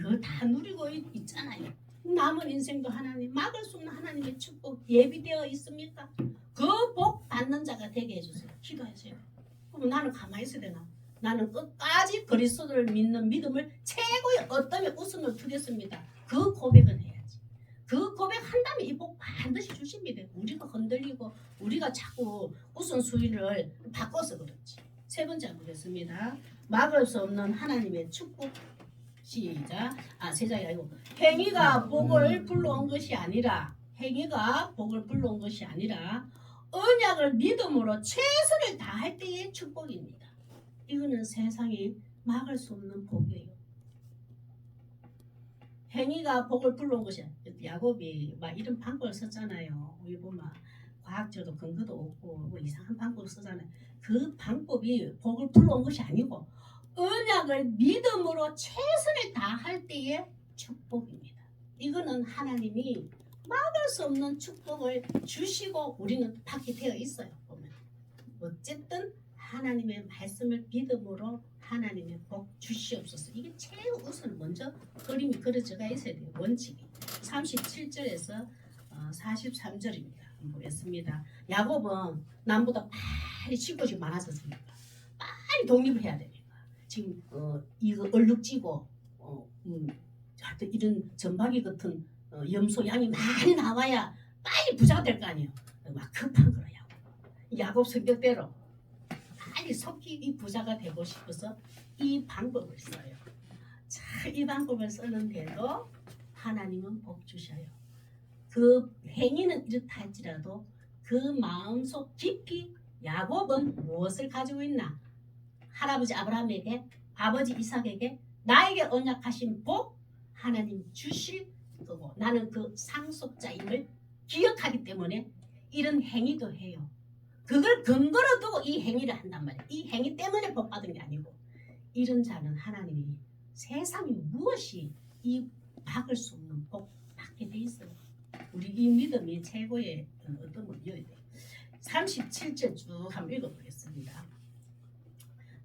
그거 다 누리고 있잖아요. 남은 인생도 하나님 막을 수 없는 하나님의 축복 예비되어 있습니까? 그 복 받는 자가 되게 해주세요. 기도하세요. 그럼 나는 가만히 있어야 되나? 나는 끝까지 그리스도를 믿는 믿음을 최고의 어떠한 웃음을 두겠습니다. 그 고백은 해야지. 그 고백한다면 이 복 반드시 주십니다. 우리가 흔들리고 우리가 자꾸 우선순위를 바꿔서 그렇지. 세 번째 보겠습니다. 막을 수 없는 하나님의 축복. 시작. 세 장이 아니고 행위가 복을 불러온 것이 아니라 행위가 복을 불러온 것이 아니라 언약을 믿음으로 최선을 다할 때의 축복입니다. 이거는 세상이 막을 수 없는 복이에요. 행위가 복을 불러온 것이 야곱이 막 이런 방법을 썼잖아요. 우리 보면 과학적으로 근거도 없고 뭐 이상한 방법을 쓰잖아요. 그 방법이 복을 불러온 것이 아니고 언약을 믿음으로 최선을 다할 때의 축복입니다. 이거는 하나님이 막을 수 없는 축복을 주시고 우리는 받게 되어 있어요. 보면 어쨌든 하나님의 말씀을 믿음으로 하나님의 복 주시옵소서. 이게 제일 우선 먼저 그림이 그려져가 있어야 돼요. 원칙이 37절에서 43절입니다. 보겠습니다. 야곱은 남보다 빨리 칠 것이 많아졌으니까 빨리 독립을 해야 되니까 지금 이거 얼룩지고 또 이런 전박이 같은 염소 양이 많이 나와야 빨리 부자가 될 거 아니에요. 막 급한 거로 야곱 성격대로 빨리 속히 이 부자가 되고 싶어서 이 방법을 써요. 자, 이 방법을 쓰는데도 하나님은 복 주셔요. 그 행위는 이렇다 할지라도 그 마음속 깊이 야곱은 무엇을 가지고 있나? 할아버지 아브라함에게, 아버지 이삭에게 나에게 언약하신 복 하나님 주실 거고 나는 그 상속자임을 기억하기 때문에 이런 행위도 해요. 그걸 근거로 두고 이 행위를 한단 말이에요. 이 행위 때문에 복 받은 게 아니고 이런 자는 하나님이 세상이 무엇이 이 박을 수 없는 복 받게 돼 있어요. 우리 이 믿음이 최고의 어떤 뭐여야 돼. 37절 쭉 한번 읽어보겠습니다.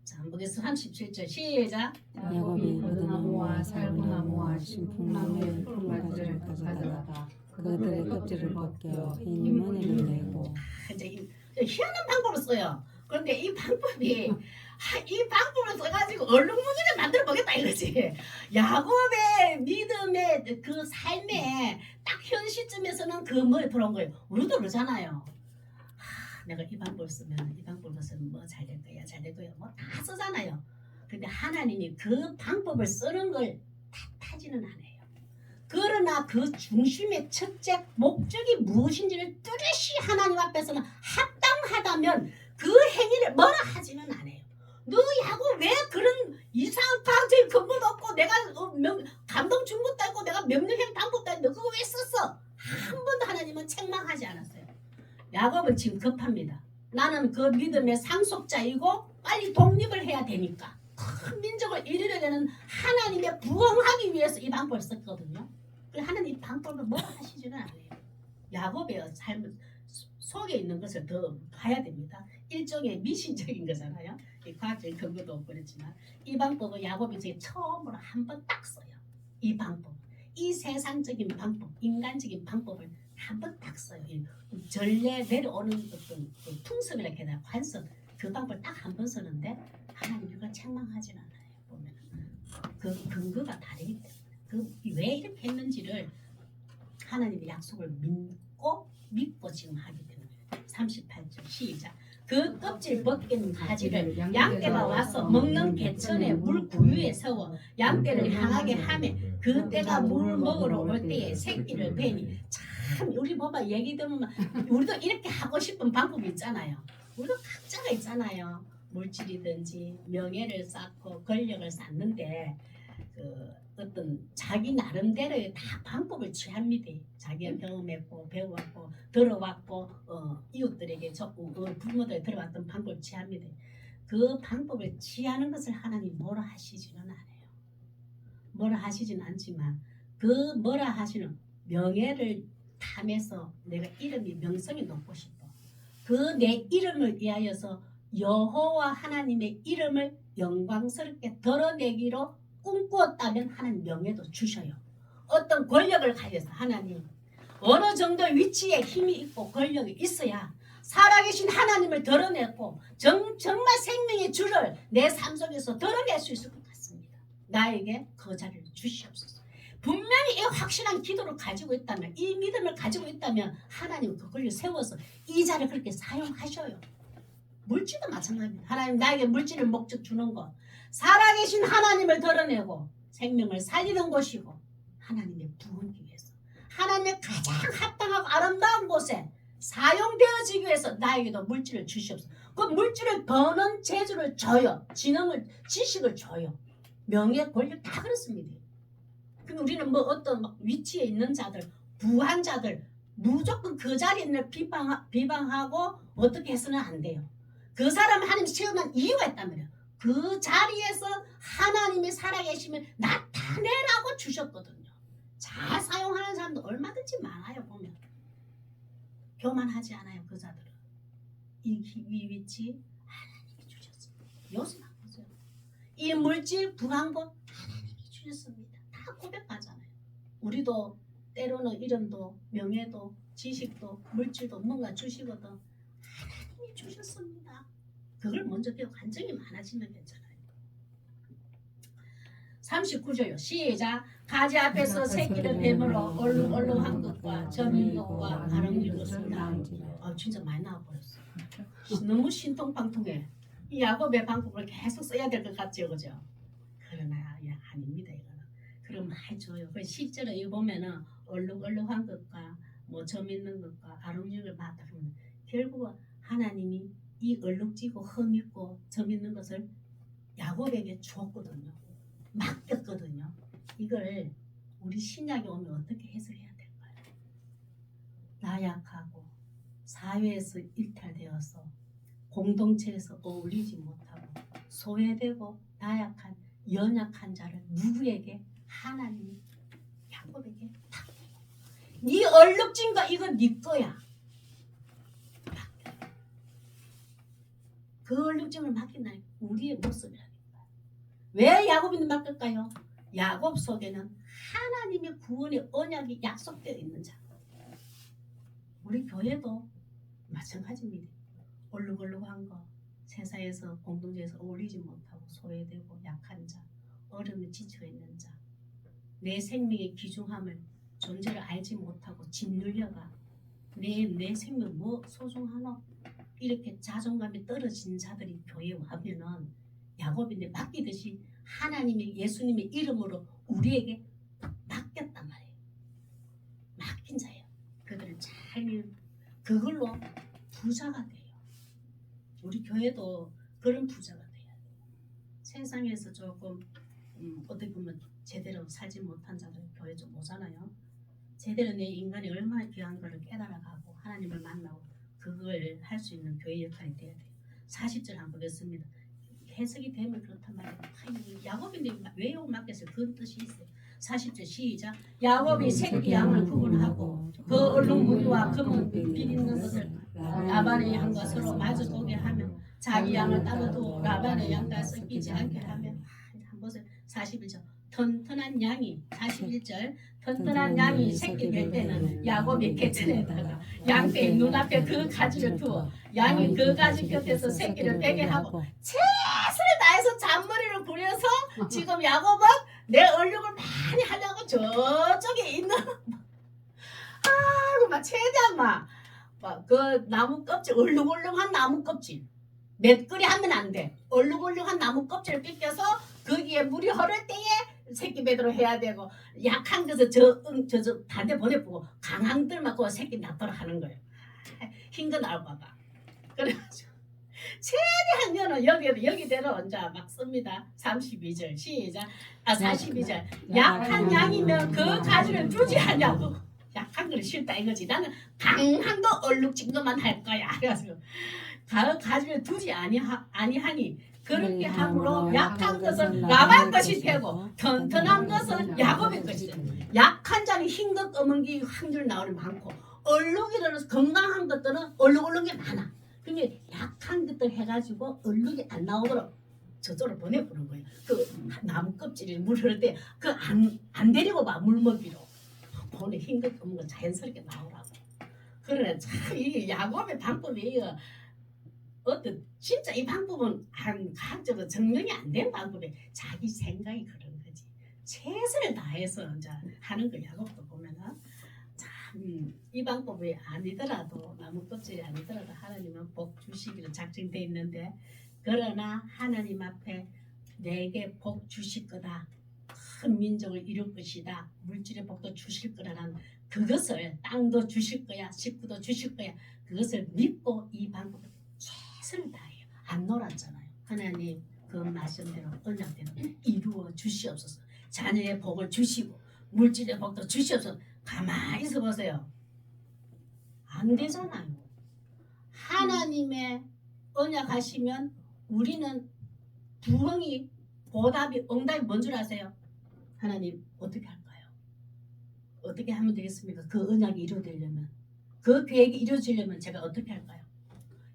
자, 한번 보겠습니다. 37절 시작. 야곱이 버드나무와 살구나무와 신풍나무의 풀가지를 가져다가 그들의 껍질을 벗겨 흰 머리를 내고 이제 희한한 방법을 써요. 그런데 이 방법이 이 방법을 써가지고 얼룩무지를 만들어 보겠다 이거지. 야곱의 믿음의 그 삶에 딱 현 시점에서는 그 뭐에 들어온 거예요. 우리도 그러잖아요. 내가 이 방법을 쓰면 이 방법을 쓰면 뭐 잘 될 거야 잘 될 거야 뭐 다 쓰잖아요. 근데 하나님이 그 방법을 쓰는 걸 탓하지는 않아요. 그러나 그 중심의 첫째 목적이 무엇인지를 뚜렷이 하나님 앞에서는 합당하다면 그 행위를 뭐라 하지는 않아요. 너 야곱 왜 그런 이상한 방법이 근거도 없고 내가 감동 준 것도 아니고 내가 명령한 방법도 아니고 너 그거 왜 썼어? 한 번도 하나님은 책망하지 않았어요. 야곱은 지금 급합니다. 나는 그 믿음의 상속자이고 빨리 독립을 해야 되니까 큰 민족을 이루려 되는 하나님의 부흥하기 위해서 이 방법을 썼거든요. 하나님 이 방법을 뭐라 하시지는 않아요. 야곱의 삶 속에 있는 것을 더 봐야 됩니다. 일종의 미신적인 거잖아요. 과학적인 근거도 없고 그렇지만 이 방법은 야곱이 이제 처음으로 한 번 딱 써요. 이 방법, 이 세상적인 방법, 인간적인 방법을 한 번 딱 써요. 전례 내려오는 어떤 그 풍습이라 해야 되나 관습 그 방법을 딱 한 번 쓰는데 하나님 이걸 책망하지는 않아요. 보면 그 근거가 다르기 때문에 그 왜 이렇게 했는지를 하나님의 약속을 믿고 지금 하기 때문에 38절 시작. 그 껍질 벗긴 가지를 양떼가 와서 먹는 개천에 물 구유에 세워 양떼를 향하게 하며 그 떼가 물을 먹으러 올 때에 새끼를 베니 참 우리 봐봐 얘기 들으면 우리도 이렇게 하고 싶은 방법이 있잖아요. 우리도 각자가 있잖아요. 물질이든지 명예를 쌓고 권력을 쌓는데 그 어떤 자기 나름대로의 다 방법을 취합니다. 자기가 경험했고 배워왔고 들어왔고 이웃들에게 부모들에게 들어왔던 방법을 취합니다. 그 방법을 취하는 것을 하나님 뭐라 하시지는 않아요. 뭐라 하시지는 않지만 그 뭐라 하시는 명예를 탐해서 내가 이름이 명성이 높고 싶어. 그 내 이름을 위하여서 여호와 하나님의 이름을 영광스럽게 드러내기로 꿈꾸었다면 하나님 명예도 주셔요. 어떤 권력을 가져서 하나님 어느 정도 위치에 힘이 있고 권력이 있어야 살아계신 하나님을 드러내고 정말 생명의 주를 내 삶 속에서 드러낼 수 있을 것 같습니다. 나에게 그 자리를 주시옵소서. 분명히 이 확실한 기도를 가지고 있다면 이 믿음을 가지고 있다면 하나님 그걸 세워서 이 자리를 그렇게 사용하셔요. 물질도 마찬가지입니다. 하나님 나에게 물질을 목적 주는 것 살아계신 하나님을 드러내고 생명을 살리는 곳이고 하나님의 부흥기 위해서 하나님의 가장 합당하고 아름다운 곳에 사용되어지기 위해서 나에게도 물질을 주시옵소서. 그 물질을 버는 재주를 줘요. 지식을 줘요. 명예, 권력 다 그렇습니다. 그럼 우리는 뭐 어떤 위치에 있는 자들, 부한 자들 무조건 그 자리에 있는 비방하고 어떻게 해서는 안 돼요. 그 사람을 하나님 시험한 이유가 있다면요. 그 자리에서 하나님이 살아계시면 나타내라고 주셨거든요. 잘 사용하는 사람도 얼마든지 많아요. 보면 교만하지 않아요. 그 자들은 이 위치 하나님이 주셨습니다. 요즘 안 보세요. 이 물질 부한 것 하나님이 주셨습니다. 다 고백하잖아요. 우리도 때로는 이름도 명예도 지식도 물질도 뭔가 주시거든. 하나님이 주셨습니다. 그걸 먼저 배우고 간증이 많아지면 괜찮아요. 39조요. 시작. 가지 앞에서 새끼를 뱀으로 얼룩얼룩한 것과 점인 것과 가랑질 것을 낳은지라. 진짜 많이 나와버렸어. 너무 신통방통해. 이 야곱의 방법을 계속 써야 될 것 같죠, 그죠? 그러나 아닙니다, 이거는. 그럼 많이 줘요. 그 실제로 이거 보면은 얼룩얼룩한 것과 뭐 점 있는 것과 가랑질을 봤다 그러면 결국은 하나님이 이 얼룩지고 흠 있고 점 있는 것을 야곱에게 주었거든요. 맡겼거든요. 이걸 우리 신약에 오면 어떻게 해석해야 될까요? 나약하고 사회에서 일탈되어서 공동체에서 어울리지 못하고 소외되고 나약한 연약한 자를 누구에게? 하나님이 야곱에게 딱 네 얼룩진 거 이거 네 거야. 그 얼룩짐을 맡긴다니 우리의 모습이라는 거야. 왜 야곱이 맡길까요? 야곱 속에는 하나님의 구원의 언약이 약속되어 있는 자. 우리 교회도 마찬가지입니다. 얼룩얼룩한 거, 세상에서 공동체에서 어울리지 못하고 소외되고 약한 자, 어려움에 지쳐 있는 자, 내 생명의 귀중함을 존재를 알지 못하고 짓눌려가 내 생명 뭐 소중하노? 이렇게 자존감이 떨어진 자들이 교회에 와면은 야곱인데 맡기듯이 하나님의 예수님의 이름으로 우리에게 맡겼단 말이에요. 맡긴 자예요. 그들을 잘 그걸로 부자가 돼요. 우리 교회도 그런 부자가 돼야 돼요. 세상에서 조금 어떻게 보면 제대로 살지 못한 자들 교회 좀 오잖아요. 제대로 내 인간이 얼마나 귀한 것을 깨달아가고 하나님을 만나고 그걸 할 수 있는 교회 역할이 돼야 돼요. 40절 한번 보겠습니다. 해석이 되면 그렇단 말이에요. 야곱인데 왜 이거 맡겼어요? 그 뜻이 있어요. 40절 시작. 야곱이 새끼 양을 구분하고 그 얼룩 무늬와 금은 빛 있는 것을 라반의 양과 서로 마주 보게 하며 자기 양을 따로 두고 라반의 양과 섞이지 않게 하며 한번 보세요. 41절. 튼튼한 양이 41절 튼튼한 양이 새끼 될 때는 야곱이 개천에다가 양떼의 눈앞에 그 가지를 두어 양이 그 가지 곁에서 새끼를 베게 하고 최선을 다해서 잔머리를 부려서 지금 야곱은 내 얼룩을 많이 하려고 저쪽에 있는 막 최대한 막 그 나무 껍질 얼룩얼룩한 나무 껍질 맷거리 하면 안 돼. 얼룩얼룩한 나무 껍질을 빗겨서 거기에 물이 흐를 때에 새끼 배도록 해야 되고 약한 것을 저 반대 보내보고 강한 들만 그 새끼 낳도록 하는 거예요. 흰 거 나올까 봐. 그래가지고 최대한 년은 여기대로 이제 막 씁니다. 32절 시작. 42절 약한 양이면 그 가지를 주지 않냐고. 약한 거는 싫다 이거지. 나는 강한 거 얼룩진 것만 할 거야. 그래가지고 가지를 두지 아니하니 그렇게 함으로 약한 것은 라반 것이 되고 튼튼한 것은 야곱의 것이다. 약한 자는 흰 것 검은 게 확률 나오는 많고 얼룩이라는 건강한 것들은 얼룩얼룩이 많아. 그러니까 약한 것들 해가지고 얼룩이 안 나오도록 저쪽으로 보내보는 거예요. 그 나무 껍질이 물 흐를 때 그 안 데리고 봐 물먹이로 보내 흰 것 검은 거 자연스럽게 나오라고. 그러나 참 이 야곱의 방법이 어떤 진짜 이 방법은 과학적으로 증명이 안 된 방법이 자기 생각이 그런 거지. 최선을 다해서 이제 하는 거 야곱도 보면은 참 이 방법이 아니더라도 나무 껍질이 아니더라도 하나님은 복 주시기로 작정돼 있는데 그러나 하나님 앞에 내게 복 주실 거다. 큰 민족을 이룰 것이다. 물질의 복도 주실 거라는 그것을 땅도 주실 거야. 식구도 주실 거야. 그것을 믿고 이 방법을 최선을 다해요. 안 놀았잖아요. 하나님 그 말씀대로 언약대로 이루어 주시옵소서. 자녀의 복을 주시고 물질의 복도 주시옵소서. 가만히 있어 보세요. 안 되잖아요. 하나님의 언약하시면 우리는 부엉이 응답이 뭔 줄 아세요? 하나님 어떻게 할까요? 어떻게 하면 되겠습니까? 그 언약이 이루어지려면 그 계획이 이루어지려면 제가 어떻게 할까요?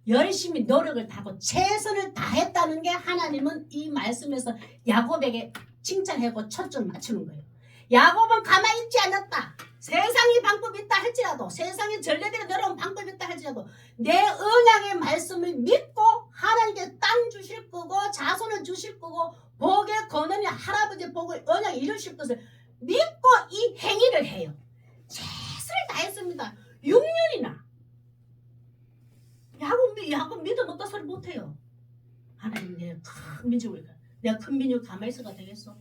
열심히 노력을 다하고 최선을 다했다는 게 하나님은 이 말씀에서 야곱에게 칭찬하고 초점 맞추는 거예요. 야곱은 가만히 있지 않았다. 세상의 방법이 있다 할지라도 세상의 전례대로 내려온 방법이 있다 할지라도 내 언약의 말씀을 믿고 하나님께 땅 주실 거고 자손을 주실 거고 복의 권한이 할아버지 보고 언약 이루실 것을 믿고 이 행위를 해요. 최선을 다했습니다. 6년이나 야곱 믿음 없다 소리 못해요. 하나님 내가 큰 민족을 내가 큰 민족 가만히 있어가 되겠어?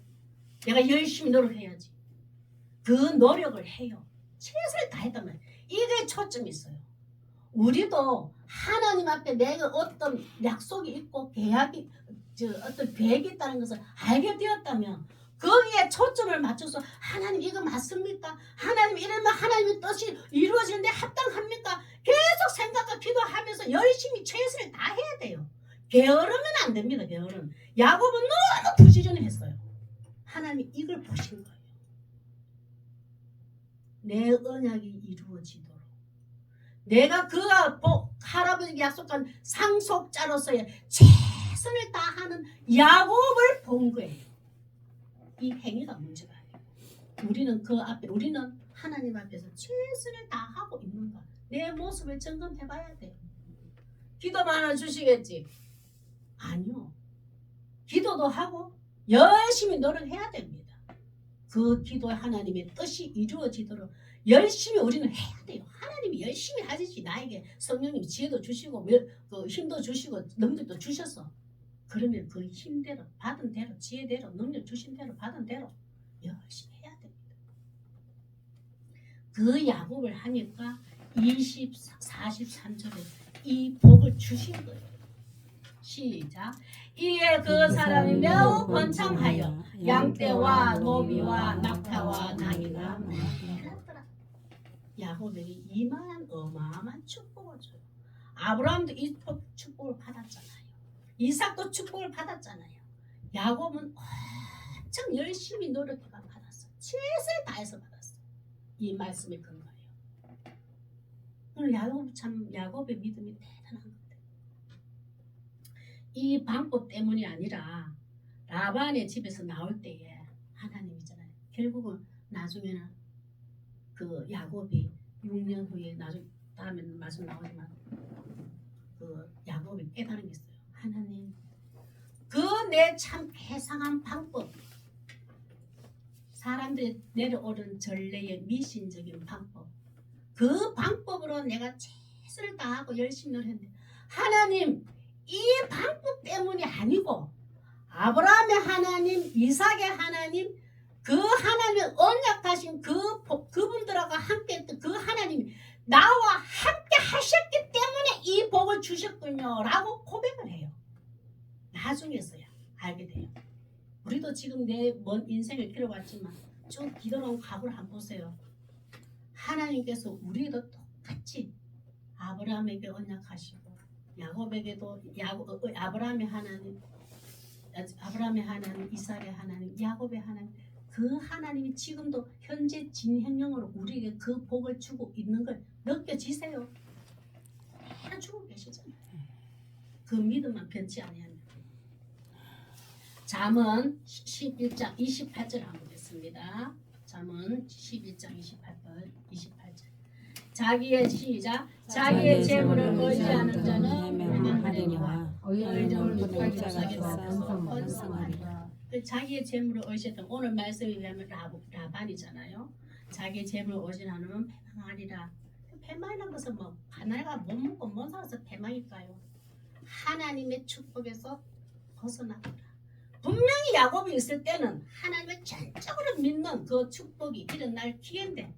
내가 열심히 노력해야지. 그 노력을 해요. 최선을 다했단 말이에요. 이게 초점이 있어요. 우리도 하나님 앞에 내가 어떤 약속이 있고 계약이 어떤 계획이 있다는 것을 알게 되었다면 거기에 초점을 맞춰서 하나님 이거 맞습니까? 하나님 이러면 하나님의 뜻이 이루어지는데 합당합니까? 계속 생각과 기도하면서 열심히 최선을 다해야 돼요. 게으르면 안 됩니다. 게으름. 야곱은 너무 부지런했어요. 하나님이 이걸 보신 거예요. 내 언약이 이루어지도록 내가 그가 할아버지가 약속한 상속자로서의 최선을 다하는 야곱을 본 거예요. 이 행위가 문제가 아니에요. 우리는 하나님 앞에서 최선을 다하고 있는가? 내 모습을 점검해봐야 돼요. 기도만 하나 주시겠지? 아니요. 기도도 하고 열심히 노력해야 됩니다. 그 기도 하나님의 뜻이 이루어지도록 열심히 우리는 해야 돼요. 하나님이 열심히 하시지. 나에게 성령님이 지혜도 주시고 힘도 주시고 능력도 주셔서 그러면 그 힘대로 받은 대로 지혜대로 능력 주신 대로 받은 대로 열심히 해야 됩니다. 그 야곱을 하니까 43절에 이 복을 주신 거예요. 시작. 이에 그 사람이 매우 번창하여 양떼와 노비와 낙타와 나귀가 많았더라. 야곱에게 이만한 어마어마한 축복을 줘요. 아브라함도 이 축복을 받았잖아요. 이삭도 축복을 받았잖아요. 야곱은 엄청 열심히 노력해서 받았어요. 최선을 다해서 받았어요. 이 말씀이 근거예요. 오늘 야곱의 믿음이 대단한 것 같아요. 이 방법 때문이 아니라 라반의 집에서 나올 때에 하나님이잖아요. 결국은 나중에는 그 야곱이 6년 후에 다음에는 말씀 나오지만 그 야곱이 깨달은 게 있어요. 하나님, 그 내 참 해상한 방법, 사람들이 내려오른 전례의 미신적인 방법, 그 방법으로 내가 최선을 다하고 열심히 노력했는데 하나님, 이 방법 때문이 아니고 아브라함의 하나님, 이삭의 하나님, 그 하나님의 언약하신 그분들하고 함께했던 그 하나님이 나와 함께 하셨기 때문에 이 복을 주셨군요 라고 고백을 해요. 나중에서야 알게 돼요. 우리도 지금 내 먼 인생을 길어왔지만 쭉 기도로운 각오를 한번 보세요. 하나님께서 우리도 똑같이 아브라함에게 언약하시고 야곱에게도 아브라함의 하나님, 이삭의 하나님, 야곱의 하나님, 그 하나님이 지금도 현재 진행형으로 우리에게 그 복을 주고 있는 걸 느껴지세요? 다 주고 계시잖아요. 그 믿음만 변치 아니하면. 잠언 11장 28절 한번 보겠습니다. 잠언 11장 28절. 자기의 시작. 자기의 재물을 의지하는 자는 해명하리라. 의인을 번성하리라. 자기의 재물을 의지했던 오늘 말씀에 의하면 라반이잖아요. 자기의 재물을 의지하면 패망하리라. 패망이라는 것은 뭐 하나가 못 먹고 못 살아서 패망일까요? 하나님의 축복에서 벗어나더라. 분명히 야곱이 있을 때는 하나님을 전적으로 믿는 그 축복이 일어날 기회인데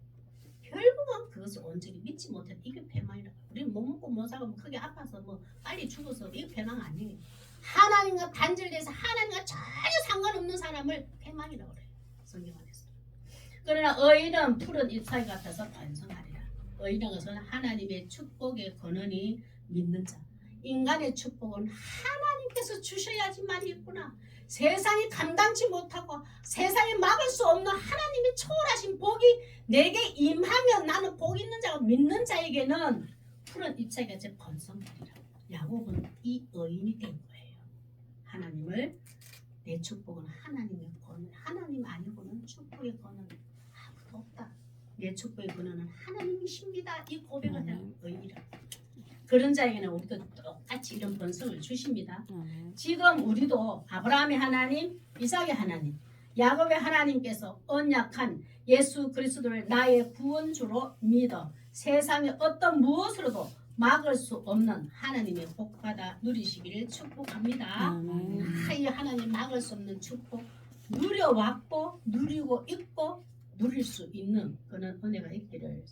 결국은 그것을 온전히 믿지 못해. 이게 패망이라고. 우리는 못 먹고 못 살고 크게 아파서 뭐 빨리 죽어서 이게 패망 아니에요. 하나님과 단절돼서 하나님과 전혀 상관없는 사람을 패망이라고 그래요. 성경 안에서. 그러나 의인은 푸른 잎사귀 같아서 번성하리라. 의인은 것은 하나님의 축복의 권한이 믿는 자. 인간의 축복은 하나님께서 주셔야지만 있구나. 세상이 감당치 못하고 세상이 막을 수 없는 하나님의 초월하신 복이 내게 임하면 나는 복 있는 자가 믿는 자에게는 푸른 잎사귀가 제 번성하리라. 야곱은 이 의인이 된 거예요. 하나님을 내 축복은 하나님의 권한, 하나님 아니고는 축복의 권한 아무도 없다. 내 축복의 권한은 하나님이십니다. 이 고백을 하는 의인이라. 그런 자에게는 우리도 똑같이 이런 번성을 주십니다. 아멘. 지금 우리도 아브라함의 하나님, 이삭의 하나님, 야곱의 하나님께서 언약한 예수 그리스도를 나의 구원주로 믿어 세상의 어떤 무엇으로도 막을 수 없는 하나님의 복받아 누리시기를 축복합니다. 아멘. 이 하나님 막을 수 없는 축복 누려왔고 누리고 있고 누릴 수 있는 그런 은혜가 있기를